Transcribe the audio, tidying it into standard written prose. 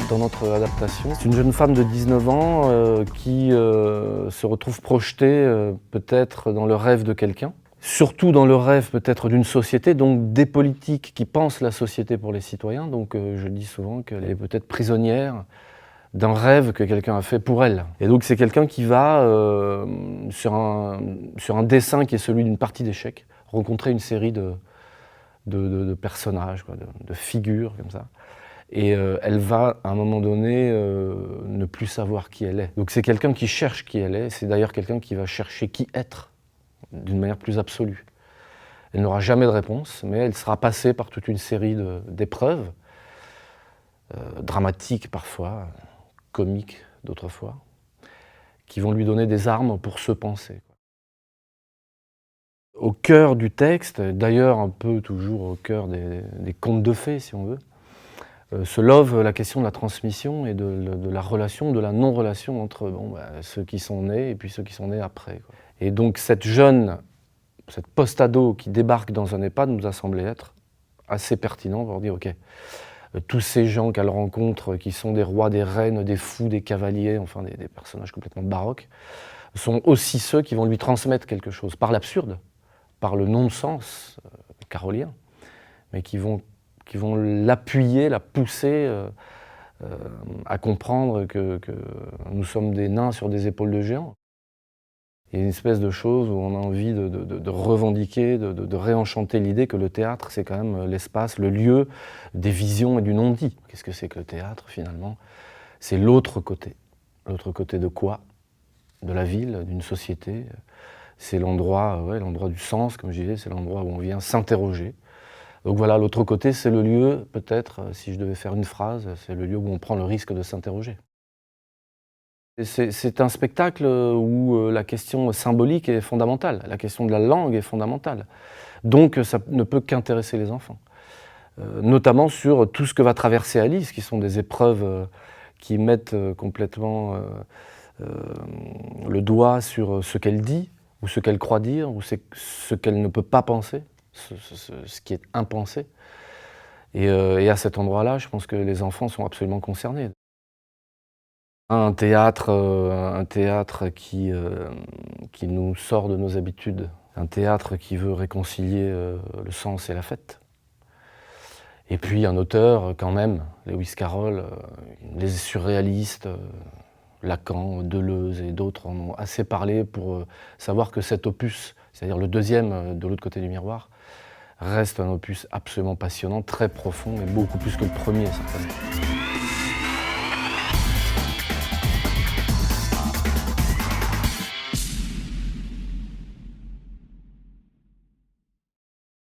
Dans notre adaptation, c'est une jeune femme de 19 ans qui se retrouve projetée peut-être dans le rêve de quelqu'un, surtout dans le rêve peut-être d'une société, donc des politiques qui pensent la société pour les citoyens. Donc je dis souvent qu'elle est peut-être prisonnière d'un rêve que quelqu'un a fait pour elle. Et donc c'est quelqu'un qui va, sur un dessin qui est celui d'une partie d'échecs, rencontrer une série de personnages, quoi, de figures comme ça. Et elle va, à un moment donné, ne plus savoir qui elle est. Donc c'est quelqu'un qui cherche qui elle est, c'est d'ailleurs quelqu'un qui va chercher qui être, d'une manière plus absolue. Elle n'aura jamais de réponse, mais elle sera passée par toute une série d'épreuves, dramatiques parfois, comiques d'autres fois, qui vont lui donner des armes pour se penser. Au cœur du texte, d'ailleurs un peu toujours au cœur des contes de fées si on veut, se love la question de la transmission et de la relation, de la non-relation entre ceux qui sont nés et puis ceux qui sont nés après, quoi. Et donc cette post-ado qui débarque dans un EHPAD nous a semblé être assez pertinent pour dire ok, tous ces gens qu'elle rencontre qui sont des rois, des reines, des fous, des cavaliers, enfin des personnages complètement baroques, sont aussi ceux qui vont lui transmettre quelque chose, par l'absurde, par le non-sens carolien, mais qui vont l'appuyer, la pousser à comprendre que nous sommes des nains sur des épaules de géants. Il y a une espèce de chose où on a envie de revendiquer, de réenchanter l'idée que le théâtre, c'est quand même l'espace, le lieu des visions et du non-dit. Qu'est-ce que c'est que le théâtre, finalement? C'est l'autre côté. L'autre côté de quoi? De la ville, d'une société. C'est l'endroit du sens, comme je disais, c'est l'endroit où on vient s'interroger. Donc voilà, l'autre côté, c'est le lieu, peut-être, si je devais faire une phrase, c'est le lieu où on prend le risque de s'interroger. C'est un spectacle où la question symbolique est fondamentale, la question de la langue est fondamentale. Donc ça ne peut qu'intéresser les enfants. Notamment sur tout ce que va traverser Alice, qui sont des épreuves qui mettent complètement le doigt sur ce qu'elle dit, ou ce qu'elle croit dire, ou ce qu'elle ne peut pas penser, ce qui est impensé. Et à cet endroit-là, je pense que les enfants sont absolument concernés. Un théâtre qui nous sort de nos habitudes, un théâtre qui veut réconcilier le sens et la fête. Et puis un auteur quand même, Lewis Carroll, les surréalistes, Lacan, Deleuze et d'autres en ont assez parlé pour savoir que cet opus, c'est-à-dire le deuxième de l'autre côté du miroir, reste un opus absolument passionnant, très profond, et beaucoup plus que le premier certainement.